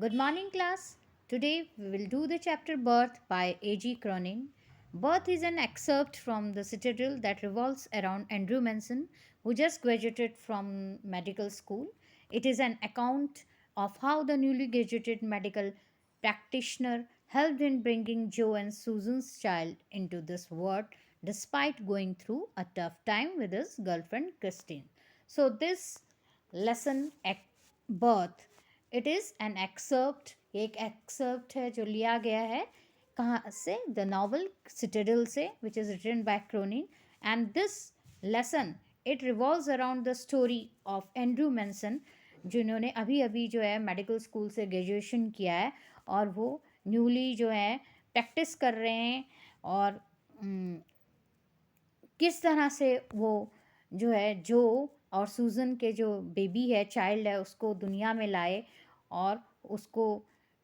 Good morning, class. Today we will do the chapter Birth by A.G. Cronin. Birth is an excerpt from the Citadel that revolves around Andrew Manson, who just graduated from medical school. It is an account of how the newly graduated medical practitioner helped in bringing Joe and Susan's child into this world despite going through a tough time with his girlfriend Christine. So, this lesson, Birth, it is an excerpt, एक excerpt है जो लिया गया है कहाँ से, the novel citadel से, which is written by Cronin. And this lesson it revolves around the story of Andrew Manson, जिन्होंने अभी अभी जो है मेडिकल स्कूल से ग्रेजुएशन किया है और वो न्यूली जो है प्रैक्टिस कर रहे हैं. और किस तरह से वो जो है जो और सूजन के जो बेबी है, चाइल्ड है, उसको दुनिया में लाए और उसको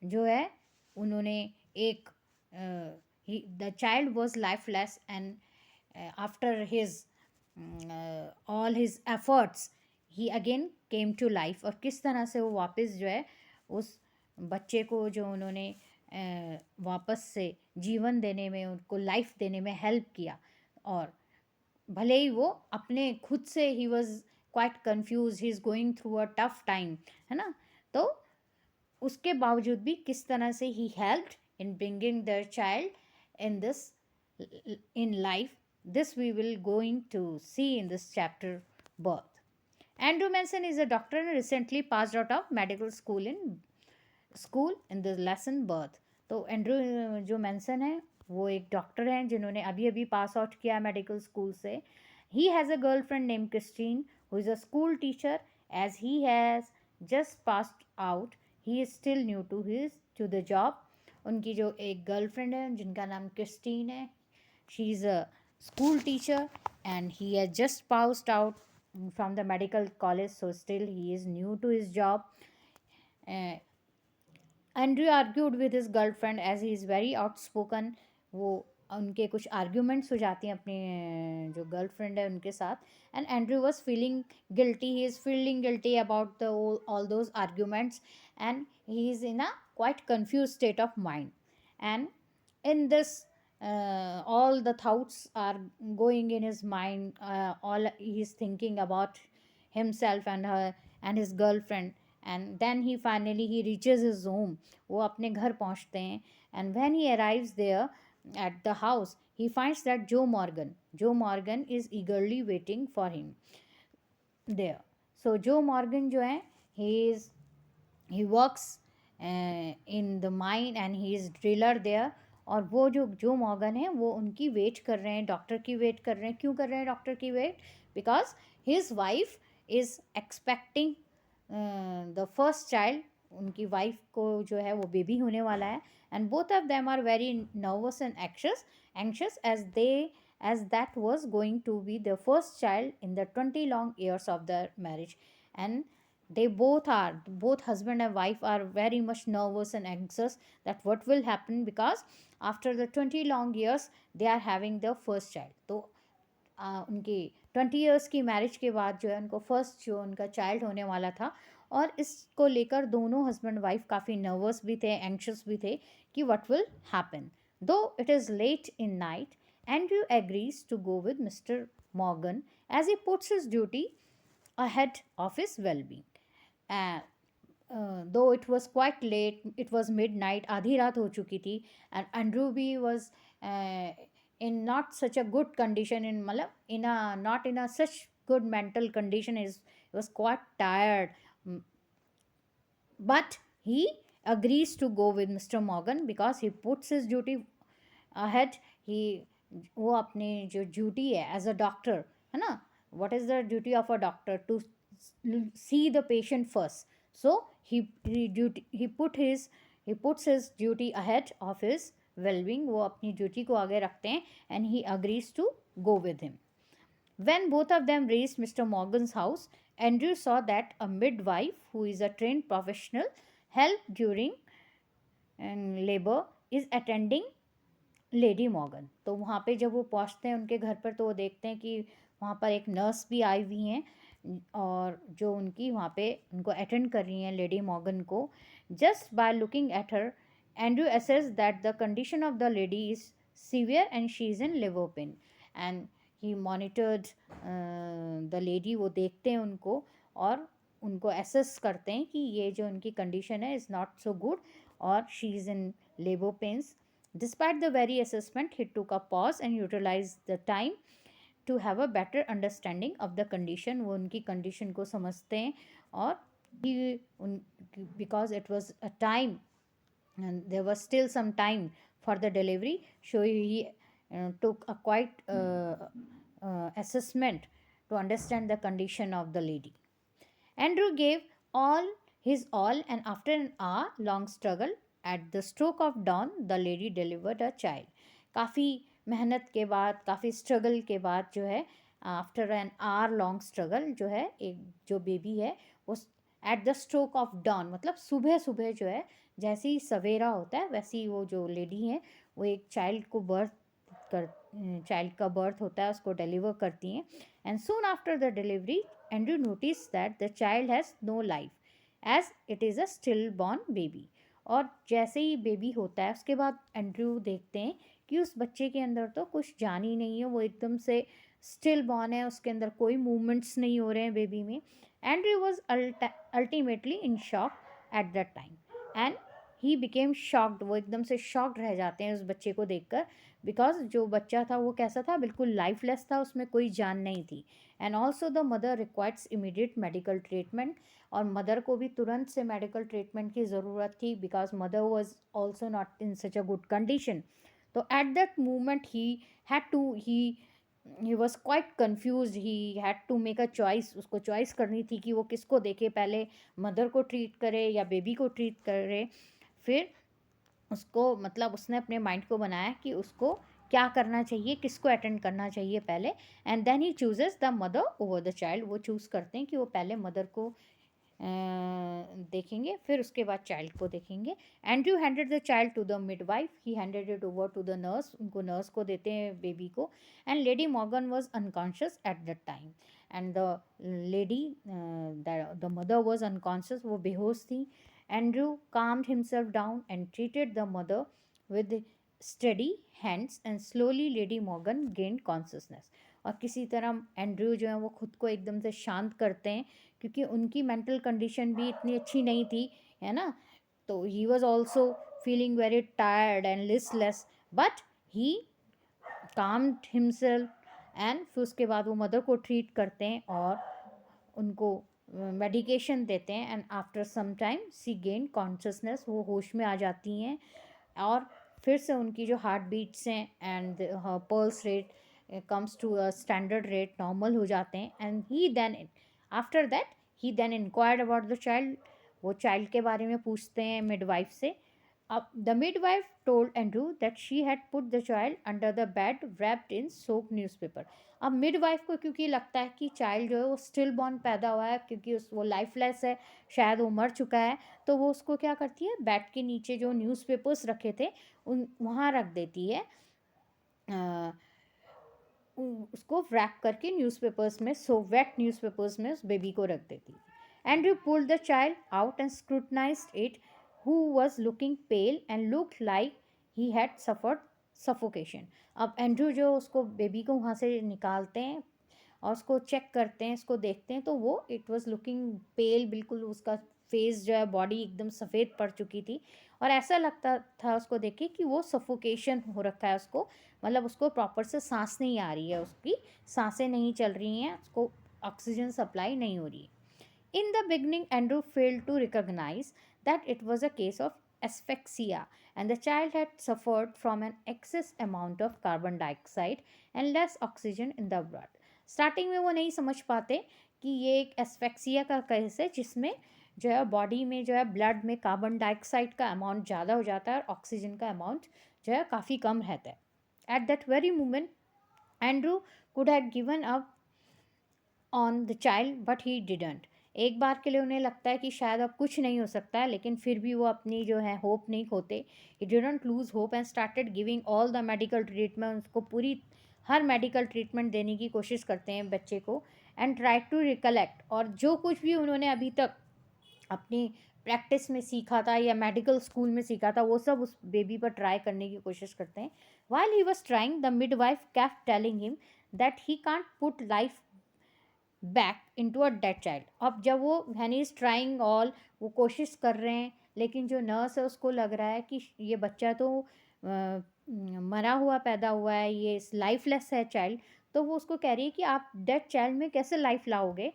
जो है उन्होंने एक the child was lifeless and after his all his efforts he again came to life. और किस तरह से वो वापस जो है उस बच्चे को जो उन्होंने वापस से जीवन देने में, उनको लाइफ देने में हेल्प किया. और भले ही वो अपने खुद से ही was quite confuse, he is going through a tough time, है ना. तो उसके बावजूद भी किस तरह से he helped in bringing their child in this in life, this we will going to see in this chapter Birth. Andrew Manson is a doctor and recently passed out of medical school in the lesson Birth. तो Andrew जो मैंसन है वो एक doctor हैं जिन्होंने अभी अभी pass out किया मेडिकल स्कूल से. He has a girl friend name Christine who is a school teacher. As he has just passed out, he is still new to the job. उनकी जो एक गर्लफ्रेंड है जिनका नाम क्रिस्टीन है, she is a school teacher and he had just passed out from the medical college, so still he is new to his job. Andrew argued with his girlfriend as he is very outspoken. वो उनके कुछ arguments हो जाती हैं अपने जो girlfriend है उनके साथ. And Andrew was feeling guilty, he is feeling guilty about the all those arguments and he is in a quite confuse state of mind. And in this all the thoughts are going in his mind, all he is thinking about himself and her and his girlfriend. And then he reaches his home, वो अपने घर पहुंचते हैं. And when he arrives there at the house, he finds that Joe Morgan is eagerly waiting for him there. So Joe Morgan जो है, he works in the mine and he is driller there. और वो जो Morgan है वो उनकी wait कर रहे हैं, डॉक्टर की वेट कर रहे हैं. क्यों कर रहे हैं डॉक्टर की wait? Because his wife is expecting the first child. उनकी वाइफ को जो है वो बेबी होने वाला है. And both of them are very nervous and anxious as that was going to be their first child in the 20 long years of their marriage. And they both husband and wife are very much nervous and anxious that what will happen, because after the 20 long years they are having their first child. तो उनकी 20 years की marriage के बाद जो है उनको first जो उनका चाइल्ड होने वाला था. और इसको लेकर दोनों हस्बैंड वाइफ काफ़ी नर्वस भी थे, एंक्शस भी थे कि what will happen. Though it is late in night, Andrew agrees to go with mister Morgan as he puts his duty ahead of his well-being. Though it was quite late, it was midnight, आधी रात हो चुकी थी. And Andrew B was in not such a good condition, not in a such good mental condition. He was quite tired. But he agrees to go with Mr. Morgan because he puts his duty ahead. वो अपनी जो duty है as a doctor, है ना, what is the duty of a doctor? To see the patient first. So he puts his duty ahead of his well-being. वो अपनी duty को आगे रखते हैं and he agrees to go with him. When both of them reached Mr. Morgan's house, Andrew saw that a midwife, who is a trained professional, help during labor, is attending lady Morgan. तो वहाँ पे जब वो पहुँचते हैं उनके घर पर तो वो देखते हैं कि वहाँ पर एक नर्स भी आई हुई हैं और जो उनकी वहाँ पे उनको अटेंड कर रही हैं लेडी मॉर्गन को. Just by looking at her, Andrew assessed that the condition of the lady is severe and she is in labor pain. And he monitored the lady. वो देखते हैं उनको और उनको assess करते हैं कि ये जो उनकी condition है is not so good और she is in labor pains. Despite the very assessment, he took a pause and utilized the time to have a better understanding of the condition. वो उनकी condition को समझते हैं और he उन because it was a time and there was still some time for the delivery, so he took a quite assessment to understand the condition of the lady. Andrew gave all his all, and after an hour long struggle, at the stroke of dawn, the lady delivered a child. काफ़ी मेहनत के बाद, काफ़ी struggle के बाद जो है, after an hour long struggle जो है, एक जो बेबी है वो at the stroke of dawn, मतलब सुबह सुबह जो है, जैसे ही सवेरा होता है वैसे ही वो जो लेडी है वो एक चाइल्ड को चाइल्ड का बर्थ होता है उसको डिलीवर करती हैं. And soon after the delivery Andrew noticed that the child has no life as it is a stillborn baby. और जैसे ही बेबी होता है उसके बाद एंड्रयू देखते हैं कि उस बच्चे के अंदर तो कुछ जान ही नहीं है, वो एकदम से स्टिल बॉर्न है, उसके अंदर कोई मूवमेंट्स नहीं हो रहे हैं बेबी में. Andrew was ultimately in shock eight that time and he became shocked. वो एकदम से शॉक्ड रह जाते हैं उस बच्चे को देखकर, बिकॉज जो बच्चा था वो कैसा था, बिल्कुल लाइफलेस था, उसमें कोई जान नहीं थी. And also the mother requires immediate medical treatment. और मदर को भी तुरंत से मेडिकल ट्रीटमेंट की ज़रूरत थी, because mother was also not in such a good condition. तो at that moment he was quite confuse. He had to make a choice. उसको चॉइस करनी थी कि वो किसको देखे, पहले मदर को ट्रीट करे या बेबी को ट्रीट करे. फिर उसको मतलब उसने अपने माइंड को बनाया कि उसको क्या करना चाहिए, किसको अटेंड करना चाहिए पहले. And then he chooses the mother over the child. वो चूज़ करते हैं कि वो पहले मदर को देखेंगे, फिर उसके बाद चाइल्ड को देखेंगे. Andrew handed the child to the midwife. He handed it over to the nurse. उनको नर्स को देते हैं बेबी को. And lady Morgan was unconscious at that time. And the lady the mother was unconscious. वो बेहोश थी. Andrew calmed himself down and treated the mother with steady hands and slowly Lady Morgan gained consciousness. और किसी तरह Andrew जो है वो खुद को एकदम से शांत करते हैं, क्योंकि उनकी मेंटल कंडीशन भी इतनी अच्छी नहीं थी, है ना. तो he was also feeling very tired and listless, but he calmed himself. And फिर उसके बाद वो मदर को ट्रीट करते हैं और उनको मेडिकेशन देते हैं. And after some time she gain consciousness. वो होश में आ जाती हैं और फिर से उनकी जो हार्ट बीट्स हैं and pulse rate comes to a standard rate, normal हो जाते हैं. And he then after that he then inquired about the child. वो चाइल्ड के बारे में पूछते हैं मिडवाइफ से. The midwife told Andrew that she had put the child under the bed wrapped in soaked newspaper. अब मिडवाइफ को क्योंकि लगता है कि चाइल्ड जो है वो स्टिल बॉर्न पैदा हुआ है, क्योंकि वो लाइफलेस है, शायद वो मर चुका है, तो वो उसको क्या करती है, बेड के नीचे जो न्यूज़पेपर्स रखे थे उन वहाँ रख देती है. उसको रैप करके न्यूज़पेपर्स में, सो वेट न्यूज़पेपर्स में उस बेबी को रख देती है. Andrew pulled the child out and scrutinised it, who was looking pale and looked like he had suffered suffocation. अब एंड्रू जो उसको बेबी को वहाँ से निकालते हैं और उसको चेक करते हैं, इसको देखते हैं, तो वो इट वाज लुकिंग पेल. बिल्कुल उसका फेस जो है, बॉडी एकदम सफ़ेद पड़ चुकी थी और ऐसा लगता था उसको देख के कि वो सफोकेशन हो रखा है उसको, मतलब उसको प्रॉपर से सांस नहीं आ रही है, उसकी सांसें नहीं चल रही हैं, उसको ऑक्सीजन सप्लाई नहीं हो रही है. In the beginning, Andrew failed to recognize that it was a case of asphyxia and the child had suffered from an excess amount of carbon dioxide and less oxygen in the blood. Starting में वो नहीं समझ पाते कि ये एक asphyxia का case है, जिसमें जो है बॉडी में जो है ब्लड में कार्बन डाइऑक्साइड का अमाउंट ज़्यादा हो जाता है और ऑक्सीजन का अमाउंट जो है काफ़ी कम रहता है. At that very moment Andrew could have given up on the child but he didn't. एक बार के लिए उन्हें लगता है कि शायद अब कुछ नहीं हो सकता है, लेकिन फिर भी वो अपनी जो है होप नहीं खोते. He didn't lose hope and started giving all the medical treatment. उसको पूरी हर मेडिकल ट्रीटमेंट देने की कोशिश करते हैं बच्चे को. And try to recollect. और जो कुछ भी उन्होंने अभी तक अपनी प्रैक्टिस में सीखा था या मेडिकल स्कूल में सीखा था, वो सब उस बेबी पर ट्राई करने की कोशिश करते हैं. While he was trying, the midwife kept telling him that he can't put life back into a dead child. अब जब वो when he is trying all, वो कोशिश कर रहे हैं, लेकिन जो नर्स है उसको लग रहा है कि ये बच्चा तो मरा हुआ पैदा हुआ है, ये लाइफलेस है चाइल्ड. तो वो उसको कह रही है कि आप डेड चाइल्ड में कैसे लाइफ लाओगे.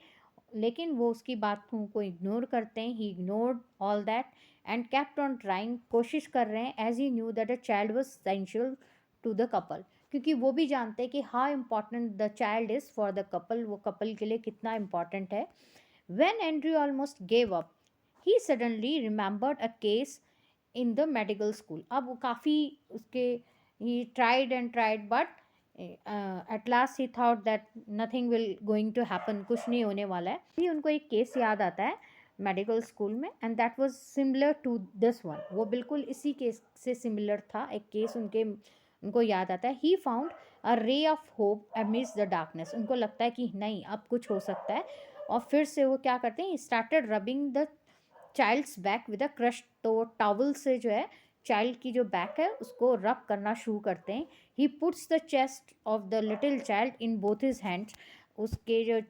लेकिन वो उसकी बात को इग्नोर करते हैं. He ignored all that and kept on trying, कोशिश कर रहे हैं, as he knew that a child was essential to the couple. क्योंकि वो भी जानते हैं कि how important the child is for the couple, वो कपल के लिए कितना इम्पॉर्टेंट है. When Andrew almost gave up, he suddenly remembered a case in the medical school. अब वो काफ़ी उसके, he tried and tried, but at last he thought that nothing will going to happen, कुछ नहीं होने वाला है. भी उनको एक केस याद आता है मेडिकल स्कूल में, and that was similar to this one. वो बिल्कुल इसी केस से सिमिलर था, एक केस उनको याद आता है. He found a ray of hope amidst the darkness. उनको लगता है कि नहीं, अब कुछ हो सकता है. और फिर से वो क्या करते हैं, started rubbing the child's back with a crush. तो वो टॉवल से जो है चाइल्ड की जो बैक है उसको रब करना शुरू करते हैं. He puts the chest of the little child in both his hands. उसके जो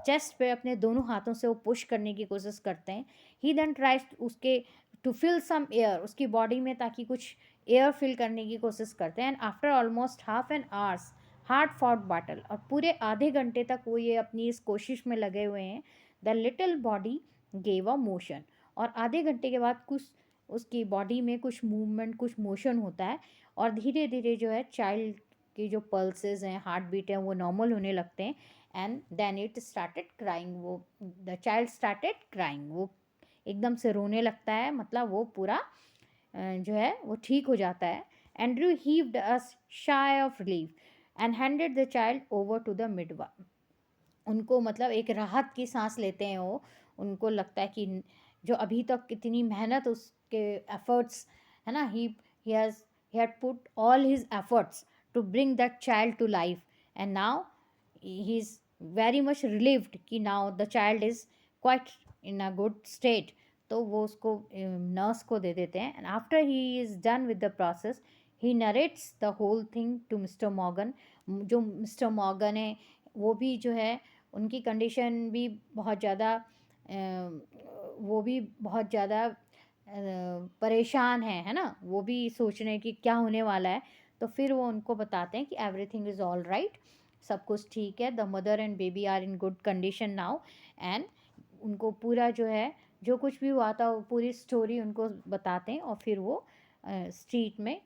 चेस्ट पे अपने दोनों हाथों से वो पुश करने की कोशिश करते हैं. ही देन ट्राइज उसके टू फिल सम एयर उसकी बॉडी में, ताकि कुछ एयर फिल करने की कोशिश करते हैं. And after almost half an hours hard fought battle, और पूरे आधे घंटे तक वो ये अपनी इस कोशिश में लगे हुए हैं, the little body gave a motion. और आधे घंटे के बाद कुछ उसकी बॉडी में कुछ मूवमेंट, कुछ मोशन होता है, और धीरे धीरे जो है चाइल्ड की जो पल्सेस हैं, हार्ट बीट हैं, वो नॉर्मल होने लगते हैं. And then it started crying, वो द चाइल्ड स्टार्टेड क्राइंग, वो एकदम से रोने लगता है. मतलब वो पूरा जो है वो ठीक हो जाता है. Andrew heaved a sigh of relief and handed the child over to the midwife. उनको मतलब एक राहत की सांस लेते हैं वो. उनको लगता है कि जो अभी तक कितनी मेहनत उसके एफर्ट्स है ना, he has he had put all his efforts to bring that child to life, and now he is very much relieved कि now the child is quite in a good state. तो वो उसको nurse को दे देते हैं. And after he is done with the process, he narrates the whole thing to mister Morgan. जो mister Morgan है वो भी जो है, उनकी कंडीशन भी बहुत ज़्यादा वो भी बहुत ज़्यादा परेशान है ना. वो भी सोच रहे हैं कि क्या होने वाला है. तो फिर वो उनको बताते हैं कि एवरीथिंग इज़ ऑल राइट, सब कुछ ठीक है, the mother and baby are in good condition now. And उनको पूरा जो है, जो कुछ भी हुआ था वो पूरी स्टोरी उनको बताते हैं. और फिर वो स्ट्रीट में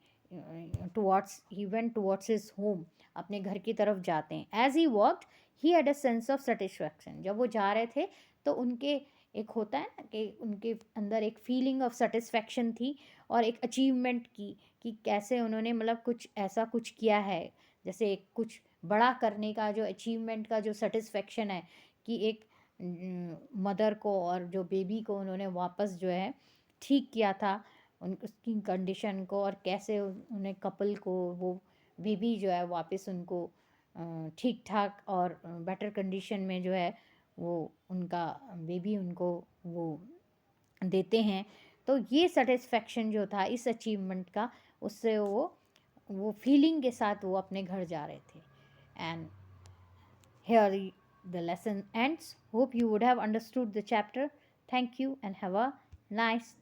towards he went towards his home, अपने घर की तरफ जाते हैं. As he walked he had a sense of satisfaction. जब वो जा रहे थे तो उनके एक होता है ना कि उनके अंदर एक फीलिंग ऑफ सेटिस्फैक्शन थी, और एक अचीवमेंट की, कि कैसे उन्होंने मतलब कुछ ऐसा कुछ किया है, जैसे एक कुछ बड़ा करने का जो अचीवमेंट का जो सेटिस्फैक्शन है, कि एक मदर को और जो बेबी को उन्होंने वापस जो है ठीक किया था, उन उसकी कंडीशन को, और कैसे उन्हें कपल को वो बेबी जो है वापस उनको ठीक ठाक और बेटर कंडीशन में जो है वो उनका बेबी उनको वो देते हैं. तो ये सेटिस्फेक्शन जो था इस अचीवमेंट का, उससे वो फीलिंग के साथ वो अपने घर जा रहे थे. And here the lesson ends. Hope you would have understood the chapter. Thank you and have a nice